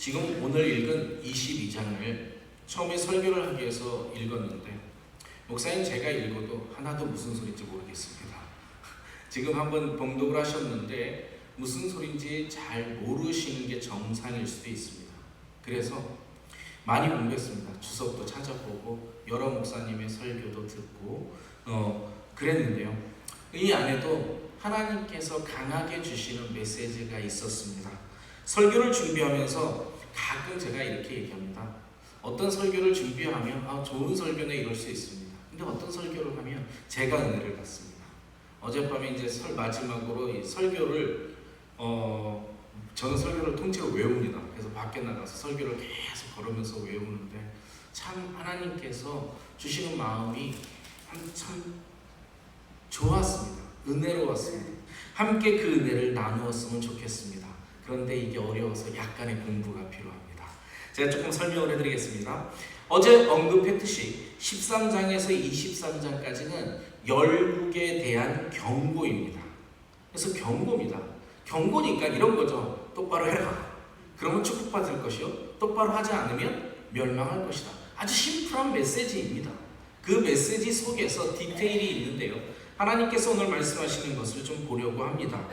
지금 오늘 읽은 22장을 처음에 설교를 하기 위해서 읽었는데 목사님 제가 읽어도 하나도 무슨 소리인지 모르겠습니다. 지금 한번 봉독을 하셨는데 무슨 소리인지 잘 모르시는 게 정상일 수도 있습니다. 그래서 많이 공부했습니다. 주석도 찾아보고 여러 목사님의 설교도 듣고 그랬는데요. 이 안에도 하나님께서 강하게 주시는 메시지가 있었습니다. 설교를 준비하면서 가끔 제가 이렇게 얘기합니다. 어떤 설교를 준비하면 좋은 설교네 이럴 수 있습니다. 근데 어떤 설교를 하면 제가 은혜를 받습니다. 어젯밤에 이제 마지막으로 이 설교를 저는 설교를 통째로 외웁니다. 그래서 밖에 나가서 설교를 계속 걸으면서 외우는데 참 하나님께서 주시는 마음이 참 좋았습니다. 은혜로웠습니다. 함께 그 은혜를 나누었으면 좋겠습니다. 그런데 이게 어려워서 약간의 공부가 필요합니다. 제가 조금 설명을 해드리겠습니다. 어제 언급했듯이 13장에서 23장까지는 열국에 대한 경고입니다. 그래서 경고입니다. 경고니까 이런 거죠. 똑바로 해라. 그러면 축복받을 것이요. 똑바로 하지 않으면 멸망할 것이다. 아주 심플한 메시지입니다. 그 메시지 속에서 디테일이 있는데요. 하나님께서 오늘 말씀하시는 것을 좀 보려고 합니다.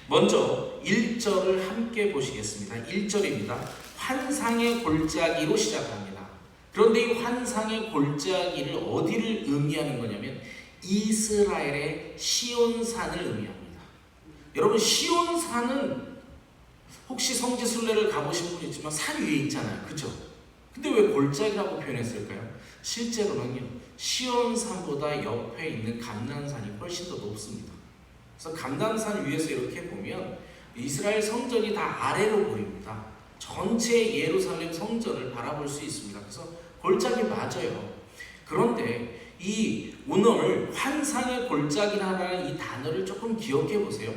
먼저 1절을 함께 보시겠습니다. 1절입니다. 환상의 골짜기로 시작합니다. 그런데 이 환상의 골짜기를 어디를 의미하는 거냐면 이스라엘의 시온산을 의미합니다. 여러분 시온산은 혹시 성지순례를 가보신 분 있지만 산 위에 있잖아요. 그죠? 근데 왜 골짜기라고 표현했을까요? 실제로는요. 시온산보다 옆에 있는 감난산이 훨씬 더 높습니다. 그래서 감난산 위에서 이렇게 보면 이스라엘 성전이 다 아래로 보입니다. 전체 예루살렘 성전을 바라볼 수 있습니다. 그래서 골짜기 맞아요. 그런데 이 오늘 환상의 골짜기라는 이 단어를 조금 기억해 보세요.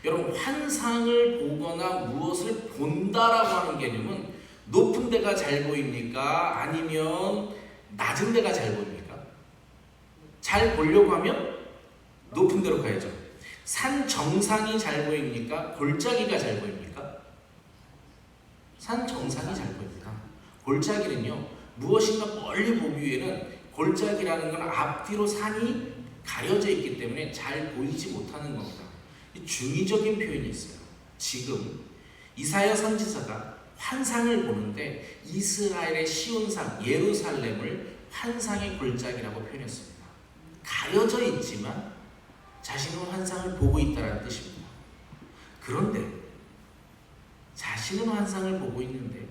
여러분 환상을 보거나 무엇을 본다라고 하는 개념은 높은 데가 잘 보입니까? 아니면 낮은 데가 잘 보입니까? 잘 보려고 하면 높은 데로 가야죠. 산 정상이 잘 보입니까? 골짜기가 잘 보입니까? 산 정상이 잘 보입니다. 골짜기는요, 무엇인가 멀리 보기 위해는 골짜기라는 건 앞뒤로 산이 가려져 있기 때문에 잘 보이지 못하는 겁니다. 이 중의적인 표현이 있어요. 지금 이사야 선지자가 환상을 보는데 이스라엘의 시온산 예루살렘을 환상의 골짜기라고 표현했습니다. 가려져 있지만 자신은 환상을 보고 있다는 뜻입니다. 그런데 자신은 환상을 보고 있는데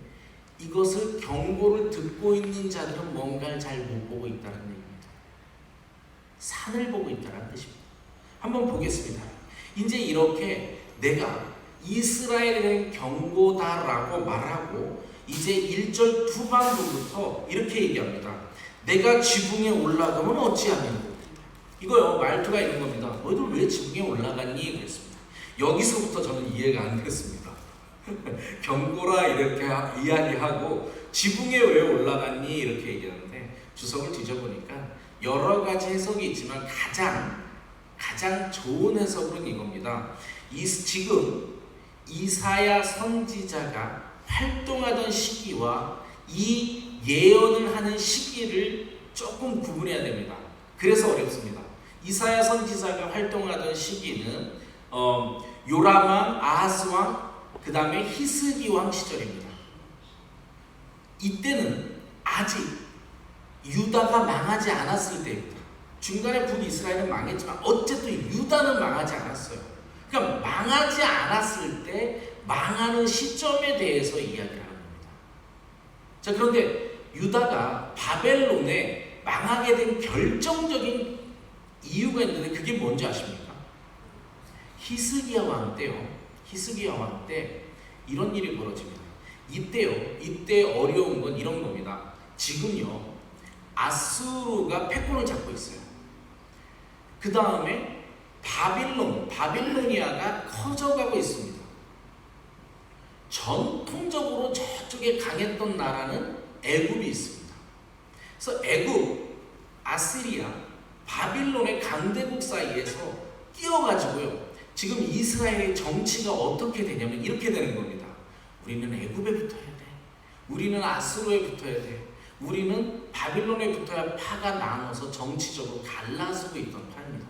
이것을 경고를 듣고 있는 자들은 뭔가를 잘 못 보고 있다는 얘기입니다. 산을 보고 있다는 뜻입니다. 한번 보겠습니다. 이제 이렇게 내가 이스라엘에 대한 경고다라고 말하고 이제 1절 후반부부터 이렇게 얘기합니다. 내가 지붕에 올라가면 어찌하면 이거요 말투가 이런 겁니다. 너희들 왜 지붕에 올라갔니? 그랬습니다. 여기서부터 저는 이해가 안 됐습니다. 경고라 이렇게 이야기하고 지붕에 왜 올라갔니? 이렇게 얘기하는데 주석을 뒤져보니까 여러 가지 해석이 있지만 가장 좋은 해석은 이겁니다. 지금 이사야 선지자가 활동하던 시기와 이 예언을 하는 시기를 조금 구분해야 됩니다. 그래서 어렵습니다. 이사야 선지자가 활동하던 시기는 요람 왕, 아하스 왕, 그 다음에 히스기 왕 시절입니다. 이때는 아직 유다가 망하지 않았을 때입니다. 중간에 북이스라엘은 망했지만 어쨌든 유다는 망하지 않았어요. 그러니까 망하지 않았을 때 망하는 시점에 대해서 이야기를 하는 겁니다. 자, 그런데 유다가 바벨론에 망하게 된 결정적인 이유가 있는데 그게 뭔지 아십니까? 히스기야 왕 때요. 히스기야 왕 때 이런 일이 벌어집니다. 이때 어려운 건 이런 겁니다. 지금요 아수르가 패권을 잡고 있어요. 그 다음에 바빌로니아가 커져가고 있습니다. 전통적으로 저쪽에 강했던 나라는 애굽이 있습니다. 그래서 애굽, 아시리아, 바빌론의 강대국 사이에서 끼어가지고요. 지금 이스라엘의 정치가 어떻게 되냐면 이렇게 되는 겁니다. 우리는 애굽에 붙어야 돼. 우리는 아수르에 붙어야 돼. 우리는 바빌론에 붙어야 파가 나눠서 정치적으로 갈라서고 있던 파입니다.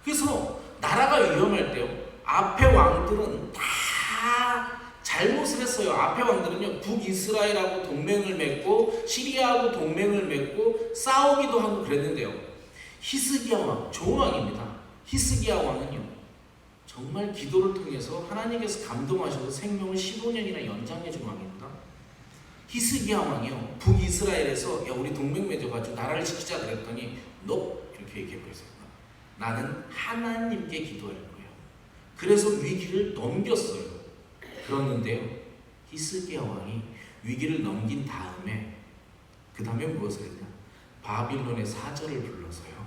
그래서 나라가 위험할 때요, 앞에 왕들은 다 잘못을 했어요. 앞에 왕들은요, 북이스라엘하고 동맹을 맺고 시리아하고 동맹을 맺고 싸우기도 하고 그랬는데요, 히스기야 왕, 좋은 왕입니다. 히스기야 왕은요, 정말 기도를 통해서 하나님께서 감동하셔서 생명을 15년이나 연장해 준 왕입니다. 히스기야 왕이요, 북이스라엘에서 야 우리 동맹 맺어가지고 나라를 지키자 그랬더니 너 이렇게 얘기해버렸어요. 나는 하나님께 기도할 거예요. 그래서 위기를 넘겼어요. 그랬는데요, 히스기야 왕이 위기를 넘긴 다음에 그 다음에 무엇을 했냐? 바빌론의 사절을 불러서요,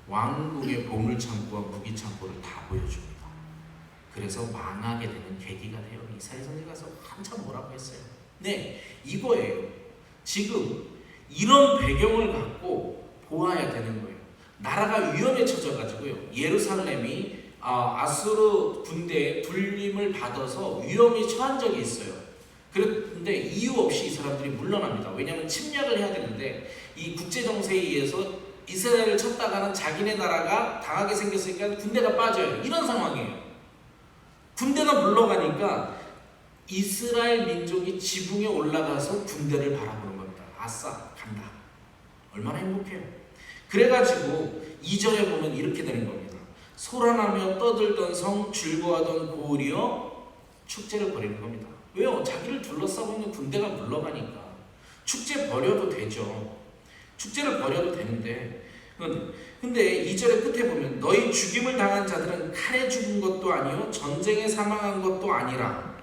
왕궁의 보물창고와 무기창고를 다 보여줍니다. 그래서 망하게 되는 계기가 돼요. 이사야 선지자가 한참 뭐라고 했어요. 네, 이거예요. 지금 이런 배경을 갖고 보아야 되는 거예요. 나라가 위험해져가지고요, 예루살렘이 아수르 군대의 불림을 받아서 위험에 처한 적이 있어요. 그런데 이유 없이 이 사람들이 물러납니다. 왜냐하면 침략을 해야 되는데 이 국제정세에 의해서 이스라엘을 쳤다가는 자기네 나라가 당하게 생겼으니까 군대가 빠져요. 이런 상황이에요. 군대가 물러가니까 이스라엘 민족이 지붕에 올라가서 군대를 바라보는 겁니다. 아싸, 간다. 얼마나 행복해요. 그래가지고 2절에 보면 이렇게 되는 겁니다. 소란하며 떠들던 성, 즐거워하던 고을이여 축제를 벌이는 겁니다. 왜요? 자기를 둘러싸고 있는 군대가 물러가니까 축제 벌여도 되죠. 축제를 벌여도 되는데, 근데 2절의 끝에 보면 너희 죽임을 당한 자들은 칼에 죽은 것도 아니요 전쟁에 사망한 것도 아니라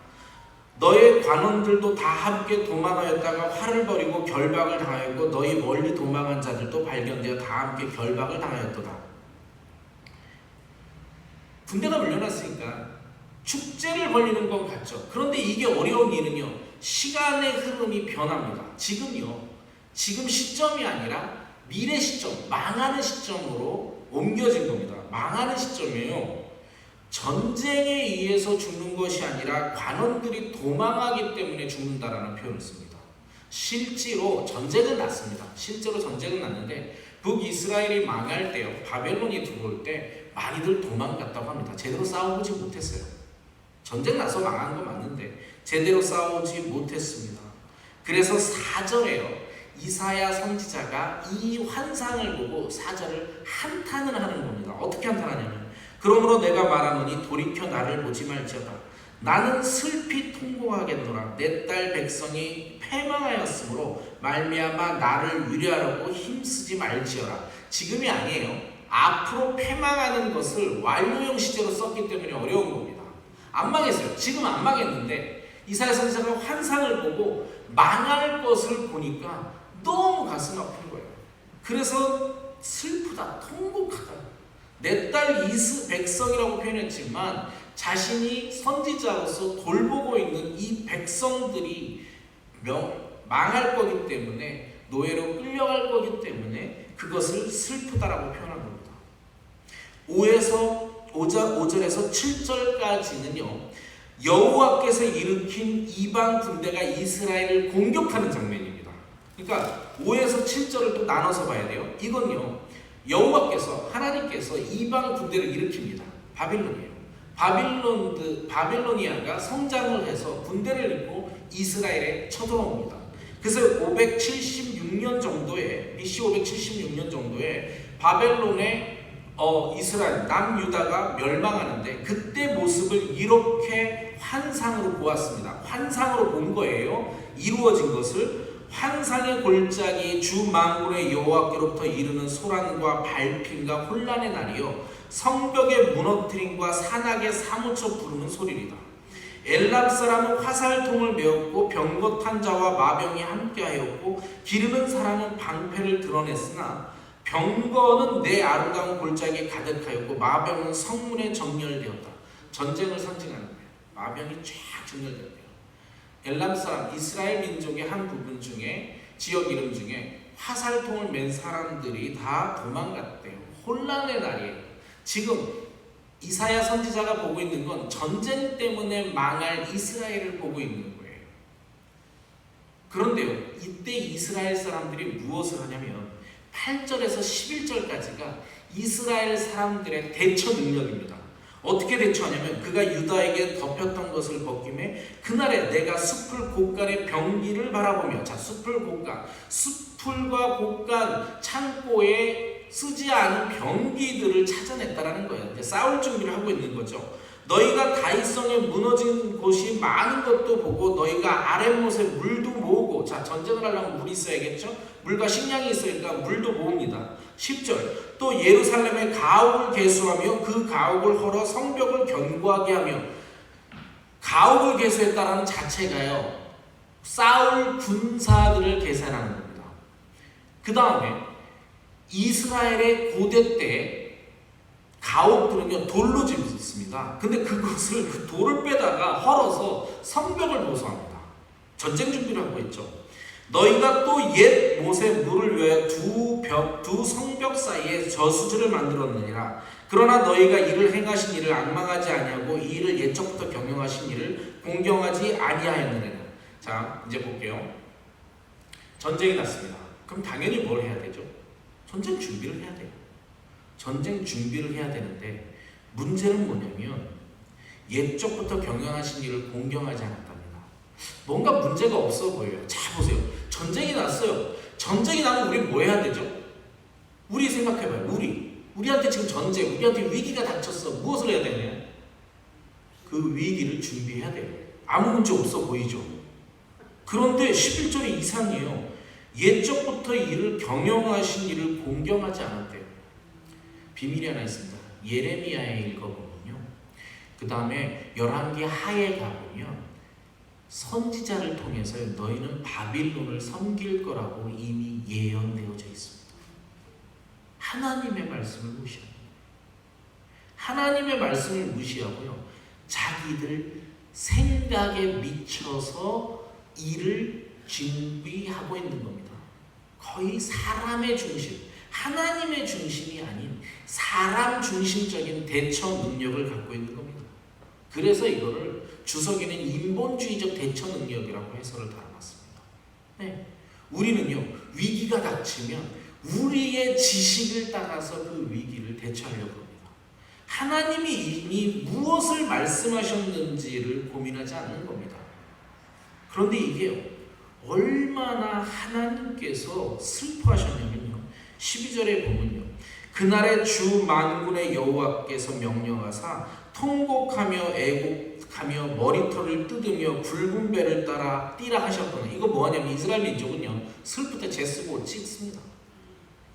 너의 관원들도 다 함께 도망하였다가 화를 벌이고 결박을 당하였고 너희 멀리 도망한 자들도 발견되어 다 함께 결박을 당하였도다. 군대가 물려났으니까 축제를 벌리는 건 같죠. 그런데 이게 어려운 이유는요, 시간의 흐름이 변합니다. 지금 시점이 아니라 미래 시점, 망하는 시점으로 옮겨진 겁니다. 망하는 시점이에요. 전쟁에 의해서 죽는 것이 아니라 관원들이 도망하기 때문에 죽는다라는 표현을 씁니다. 실제로 전쟁은 났습니다. 실제로 전쟁은 났는데 북이스라엘이 망할 때요, 바벨론이 들어올 때 많이들 도망갔다고 합니다. 제대로 싸워보지 못했어요. 전쟁 나서 망한 거 맞는데 제대로 싸우지 못했습니다. 그래서 4절에요, 이사야 선지자가 이 환상을 보고 4절을 한탄을 하는 겁니다. 어떻게 한탄하냐면, 그러므로 내가 말하노니 돌이켜 나를 보지 말지어다. 나는 슬피 통곡하겠노라. 내 딸 백성이 패망하였으므로 말미암아 나를 위로하려고 힘쓰지 말지어라. 지금이 아니에요. 앞으로 패망하는 것을 완료형 시제로 썼기 때문에 어려운 겁니다. 안 망했어요. 지금 안 망했는데 이사야 선지자가 환상을 보고 망할 것을 보니까 너무 가슴 아픈 거예요. 그래서 슬프다, 통곡하다. 내 딸 백성이라고 표현했지만 자신이 선지자로서 돌보고 있는 이 백성들이 망할 거기 때문에, 노예로 끌려갈 거기 때문에 그것을 슬프다라고 표현한 겁니다. 5절에서 7절까지는요, 여호와께서 일으킨 이방 군대가 이스라엘을 공격하는 장면입니다. 그러니까 5에서 7절을 또 나눠서 봐야 돼요. 이건요, 여호와께서, 하나님께서 이방 군대를 일으킵니다. 바빌론이에요. 바빌로니아가 성장을 해서 군대를 입고 이스라엘에 쳐들어옵니다. 그래서 576년 정도에, BC 576년 정도에 바벨론의 이스라엘, 남유다가 멸망하는데 그때 모습을 이렇게 환상으로 보았습니다. 환상으로 본 거예요. 이루어진 것을. 환상의 골짜기 주 만군의 여호와께로부터 이르는 소란과 발핀과 혼란의 날이요, 성벽의 무너뜨림과 산악의 사무쳐 부르는 소리이다. 엘람 사람은 화살통을 메었고 병거탄 자와 마병이 함께하였고 기르는 사람은 방패를 드러냈으나 병거는 내 아름다운 골짜기에 가득하였고 마병은 성문에 정렬되었다. 전쟁을 상징하는 거예요. 마병이 쫙 정렬되었대요. 엘람 사람, 이스라엘 민족의 한 부분 중에, 지역 이름 중에 화살통을 맨 사람들이 다 도망갔대요. 혼란의 날이에요. 지금 이사야 선지자가 보고 있는 건 전쟁 때문에 망할 이스라엘을 보고 있는 거예요. 그런데요, 이때 이스라엘 사람들이 무엇을 하냐면 8절에서 11절까지가 이스라엘 사람들의 대처 능력입니다. 어떻게 대처하냐면 그가 유다에게 덮였던 것을 벗김에 그날에 내가 숲을 곳간의 병기를 바라보며, 자, 숲을 곳간, 숲풀과 곳간 창고에 쓰지 않은 병기들을 찾아냈다라는 거예요. 이제 싸울 준비를 하고 있는 거죠. 너희가 다윗성에 무너진 곳이 많은 것도 보고 너희가 아랫못에 물도 모으고, 자, 전쟁을 하려면 물이 있어야겠죠. 물과 식량이 있으니까 물도 모읍니다. 10절 또 예루살렘에 가옥을 개수하며 그 가옥을 헐어 성벽을 견고하게 하며, 가옥을 개수했다라는 자체가요, 싸울 군사들을 계산하는 겁니다. 그 다음에 이스라엘의 고대 때 가옥들은요 돌로 짓습니다. 근데 그것을, 그 돌을 빼다가 헐어서 성벽을 보수합니다. 전쟁 준비를 하고 있죠. 너희가 또 옛 못의 물을 위하여 두 성벽 사이에 저수지를 만들었느니라. 그러나 너희가 이를 행하신 일을 앙망하지 아니하고 이 일을 옛적부터 경영하신 일을 공경하지 아니하였느니라. 자, 이제 볼게요. 전쟁이 났습니다. 그럼 당연히 뭘 해야 되죠? 전쟁 준비를 해야 돼요. 전쟁 준비를 해야 되는데 문제는 뭐냐면 옛적부터 경영하신 일을 공경하지 않았답니다. 뭔가 문제가 없어 보여요. 자, 보세요. 전쟁이 났어요. 전쟁이 나면 우리 뭐 해야 되죠? 우리 생각해봐요. 우리한테 지금 전쟁, 우리한테 위기가 닥쳤어. 무엇을 해야 되냐? 그 위기를 준비해야 돼요. 아무 문제 없어 보이죠? 그런데 11절이 이상해요. 옛적부터 이를 경영하신 일을 공경하지 않았대요. 비밀이 하나 있습니다. 예레미야에 읽어보면요, 그 다음에 열왕기 하에 가보면 선지자를 통해서 너희는 바빌론을 섬길 거라고 이미 예언되어져 있습니다. 하나님의 말씀을 무시합니다. 하나님의 말씀을 무시하고요, 자기들 생각에 미쳐서 일을 준비하고 있는 겁니다. 거의 사람의 중심, 하나님의 중심이 아닌 사람 중심적인 대처 능력을 갖고 있는 겁니다. 그래서 이거를 주석에는 인본주의적 대처 능력이라고 해설을 달아놨습니다. 네. 우리는요, 위기가 닥치면 우리의 지식을 따라서 그 위기를 대처하려고 합니다. 하나님이 이미 무엇을 말씀하셨는지를 고민하지 않는 겁니다. 그런데 이게요, 얼마나 하나님께서 슬퍼하셨냐면요, 12절에 보면요, 그날의 주 만군의 여호와께서 명령하사 통곡하며 애곡하며 머리털을 뜯으며 붉은 배를 따라 뛰라 하셨거나. 이거 뭐하냐면 이스라엘 민족은요, 슬플 때 제쓰고 찍습니다.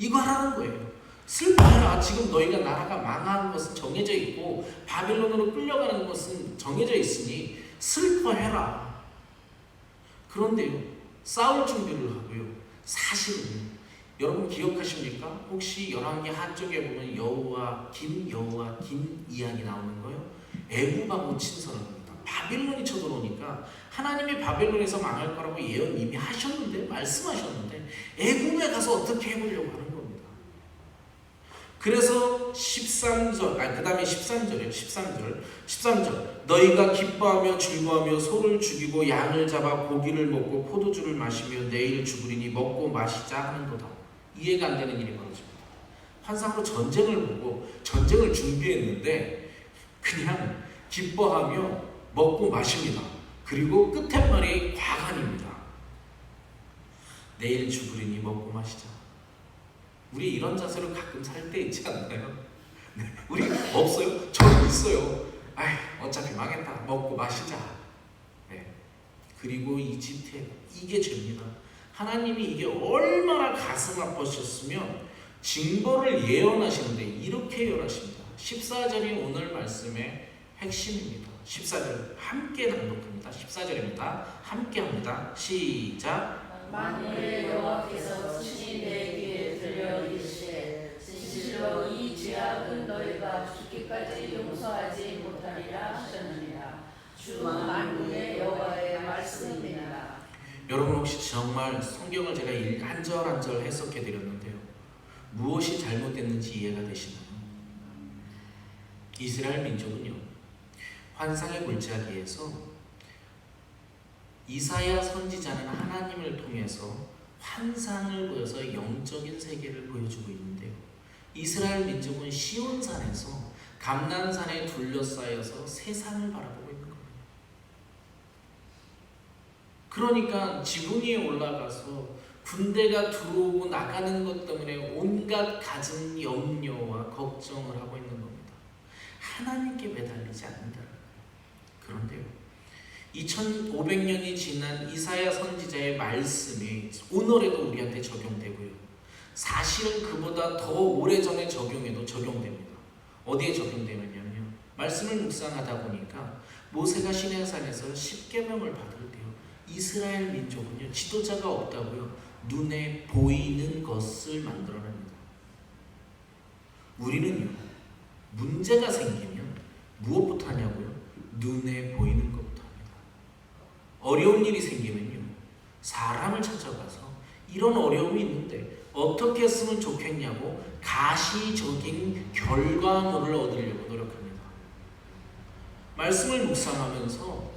이거 하라는 거예요. 슬퍼해라. 지금 너희가 나라가 망하는 것은 정해져 있고 바빌론으로 끌려가는 것은 정해져 있으니 슬퍼해라. 그런데요, 싸울 준비를 하고요, 사실은 여러분 기억하십니까? 혹시 열왕기 하쪽에 보면 여호와 긴 이야기 나오는 거요? 애굽하고 친선합니다. 바빌론이 쳐들어오니까 하나님이 바빌론에서 망할 거라고 예언 이미 하셨는데, 말씀하셨는데 애굽에 가서 어떻게 해보려고 하는 겁니다. 그래서 13절, 그 다음에 13절이에요. 13절 너희가 기뻐하며 즐거워하며 소를 죽이고 양을 잡아 고기를 먹고 포도주를 마시며 내일 죽으리니 먹고 마시자 하는도다. 이해가 안 되는 일이 벌어집니다. 환상으로 전쟁을 보고 전쟁을 준비했는데 그냥 기뻐하며 먹고 마십니다. 그리고 끝에 말이 과간입니다. 내일 죽으리니 먹고 마시자. 우리 이런 자세로 가끔 살 때 있지 않나요? 네, 우리 없어요? 저는 있어요. 아이, 어차피 망했다. 먹고 마시자. 네. 그리고 이집트, 이게 죄입니다. 하나님이 이게 얼마나 가슴 아프셨으면 징벌을 예언하시는데 이렇게 예언하십니다. 14절이 오늘 말씀의 핵심입니다. 14절 함께 낭독합니다. 14절입니다. 함께 합니다. 시작. 만군의 여호와께서 친히 내 귀에 들려 이르시되 진실로 이 죄악은 너희가 죽기까지 용서하지 못하리라 하셨느니라. 주 만군의 여호와의 말씀입니다. 여러분 혹시 정말 성경을 제가 한 절 한 절 해석해 드렸는데요, 무엇이 잘못됐는지 이해가 되시나요? 이스라엘 민족은요, 환상의 골짜기에서 이사야 선지자는 하나님을 통해서 환상을 보여서 영적인 세계를 보여주고 있는데요. 이스라엘 민족은 시온산에서 감난산에 둘러싸여서 세상을 바라보고 있는 겁니다. 그러니까 지붕 위에 올라가서 군대가 들어오고 나가는 것 때문에 온갖 갖은 염려와 걱정을 하고 있는 겁니다. 하나님께 매달리지 않는다. 그런데요, 2500년이 지난 이사야 선지자의 말씀이 오늘에도 우리한테 적용되고요. 사실은 그보다 더 오래전에 적용해도 적용됩니다. 어디에 적용되느냐면요, 말씀을 묵상하다 보니까 모세가 시내산에서 10계명을 받을 때요, 이스라엘 민족은요, 지도자가 없다고요, 눈에 보이는 것을 만들어냅니다. 우리는요, 문제가 생기면 무엇부터 하냐고요? 눈에 보이는 것부터 합니다. 어려운 일이 생기면요, 사람을 찾아가서 이런 어려움이 있는데 어떻게 했으면 좋겠냐고 가시적인 결과물을 얻으려고 노력합니다. 말씀을 묵상하면서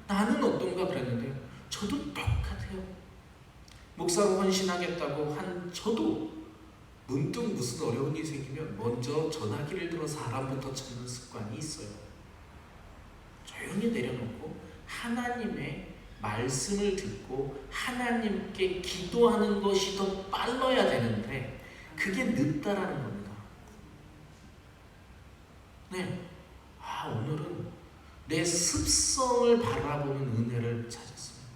나는 어떤가 그랬는데요, 저도 똑같아요. 목사로 헌신하겠다고 한 저도 문득 무슨 어려운 일이 생기면 먼저 전화기를 들어 사람부터 찾는 습관이 있어요. 조용히 내려놓고 하나님의 말씀을 듣고 하나님께 기도하는 것이 더 빨라야 되는데 그게 늦다라는 겁니다. 네, 오늘은 내 습성을 바라보는 은혜를 찾았습니다.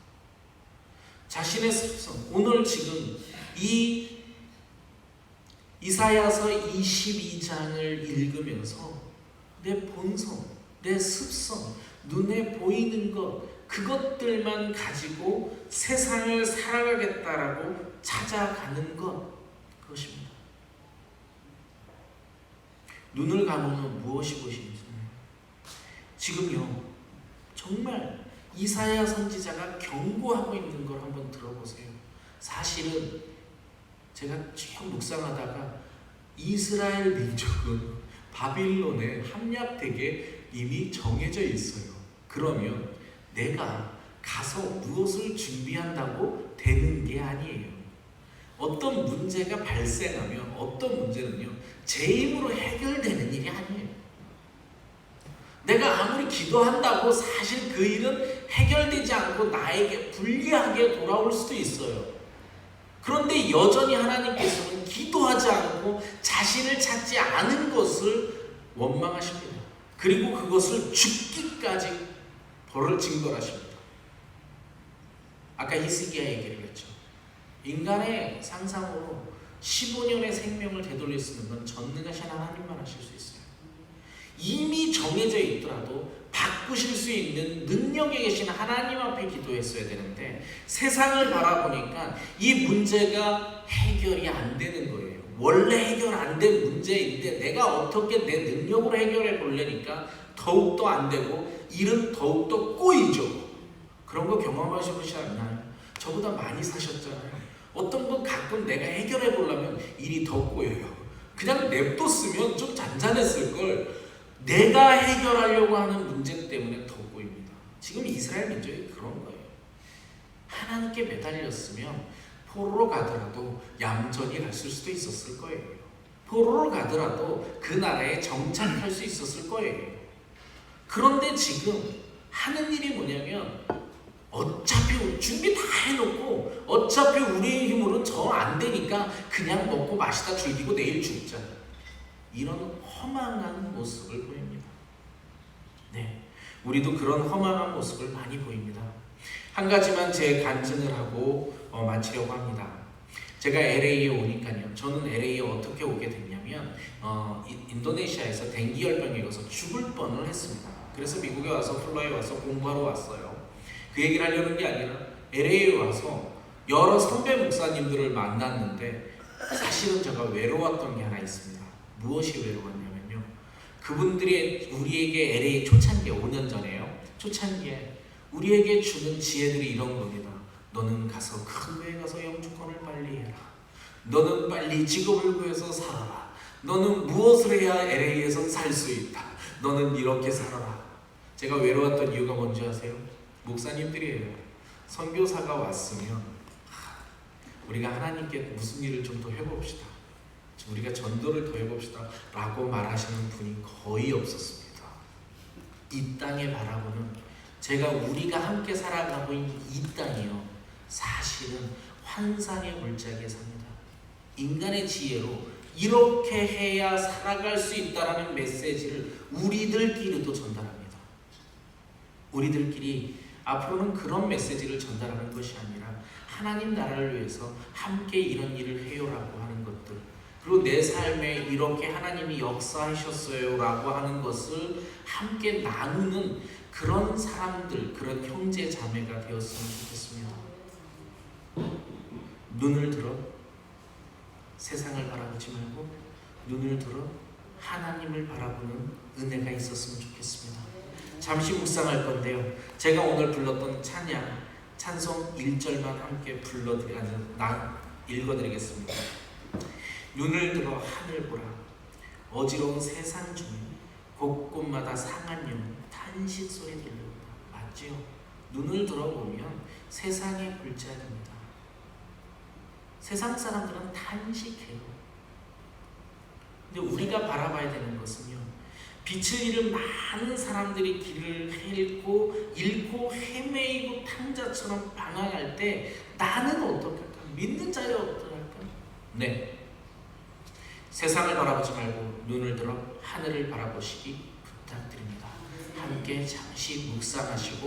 자신의 습성, 오늘 지금 이 이사야서 22장을 읽으면서 내 본성, 내 습성, 눈에 보이는 것, 그것들만 가지고 세상을 살아가겠다라고 찾아가는 그것입니다. 눈을 감으면 무엇이 보이시나요? 지금요, 정말 이사야 선지자가 경고하고 있는 걸 한번 들어보세요. 사실은 제가 쭉 묵상하다가 이스라엘 민족은 바빌론에 함락되게 이미 정해져 있어요. 그러면 내가 가서 무엇을 준비한다고 되는 게 아니에요. 어떤 문제가 발생하면 어떤 문제는요, 제 힘으로 해결되는 일이 아니에요. 내가 아무리 기도한다고 사실 그 일은 해결되지 않고 나에게 불리하게 돌아올 수도 있어요. 그런데 여전히 하나님께서는 기도하지 않고 자신을 찾지 않은 것을 원망하십니다. 그리고 그것을 죽기까지 벌을 징벌하십니다. 아까 히스기야 얘기를 했죠. 인간의 상상으로 15년의 생명을 되돌릴 수 있는 건 전능하신 하나님만 하실 수 있어요. 이미 정해져 있더라도 바꾸실 수 있는 능력에 계신 하나님 앞에 기도했어야 되는데 세상을 바라보니까 이 문제가 해결이 안 되는 거예요. 원래 해결 안 된 문제인데 내가 어떻게 내 능력으로 해결해 보려니까 더욱더 안 되고 일은 더욱더 꼬이죠. 그런 거 경험하셔보지 않나요? 저보다 많이 사셨잖아요. 어떤 건 가끔 내가 해결해 보려면 일이 더 꼬여요. 그냥 냅뒀으면 좀 잔잔했을걸. 내가 해결하려고 하는 문제 때문에 더 꼬입니다. 지금 이스라엘 민족이 그런 거예요. 하나님께 매달렸으면 포로로 가더라도 얌전히 갔을 수도 있었을 거예요. 포로로 가더라도 그 나라에 정착할 수 있었을 거예요. 그런데 지금 하는 일이 뭐냐면 어차피 준비 다 해놓고 어차피 우리의 힘으로는 정 안 되니까 그냥 먹고 마시다 즐기고 내일 죽자. 이런 허망한 모습을 보입니다. 네, 우리도 그런 허망한 모습을 많이 보입니다. 한 가지만 제 간증을 하고 마치려고 합니다. 제가 LA에 오니까요. 저는 LA에 어떻게 오게 됐냐면 인도네시아에서 댕기열병에 걸려서 죽을 뻔을 했습니다. 그래서 미국에 와서 플로리다에 와서 공부하러 왔어요. 그 얘기를 하려는 게 아니라 LA에 와서 여러 선배 목사님들을 만났는데 사실은 제가 외로웠던 게 하나 있습니다. 무엇이 외로웠냐면요, 그분들이 우리에게 LA 초창기에 5년 전에요. 초창기에 우리에게 주는 지혜들이 이런 겁니다. 너는 가서 큰 교회 가서 영주권을 빨리 해라. 너는 빨리 직업을 구해서 살아라. 너는 무엇을 해야 LA에서 살 수 있다. 너는 이렇게 살아라. 제가 외로웠던 이유가 뭔지 아세요? 목사님들이에요. 선교사가 왔으면 우리가 하나님께 무슨 일을 좀 더 해봅시다, 우리가 전도를 더 해봅시다 라고 말하시는 분이 거의 없었습니다. 이 땅에 바라보는, 우리가 함께 살아가고 있는 이 땅이요, 사실은 환상의 골짜기에 삽니다. 인간의 지혜로 이렇게 해야 살아갈 수 있다라는 메시지를 우리들끼리도 전달합니다. 우리들끼리 앞으로는 그런 메시지를 전달하는 것이 아니라 하나님 나라를 위해서 함께 이런 일을 해요라고 하는 것들, 그리고 내 삶에 이렇게 하나님이 역사하셨어요 라고 하는 것을 함께 나누는 그런 사람들, 그런 형제 자매가 되었으면 좋겠습니다. 눈을 들어 세상을 바라보지 말고 눈을 들어 하나님을 바라보는 은혜가 있었으면 좋겠습니다. 잠시 묵상할 건데요, 제가 오늘 불렀던 찬송 1절만 함께 읽어드리겠습니다. 눈을 들어 하늘 보라, 어지러운 세상 중에 곳곳마다 상한 영 탄식 소리 들려온다. 맞지요? 눈을 들어보면 세상의 골짜기입니다. 세상 사람들은 탄식해요. 근데 우리가 바라봐야 되는 것은요, 빛을 잃은 많은 사람들이 길을 잃고 헤매이고 탕자처럼 방황할 때 나는 어떡할까? 믿는 자여 어떡할까? 네, 세상을 바라보지 말고 눈을 들어 하늘을 바라보시기 부탁드립니다. 함께 잠시 묵상하시고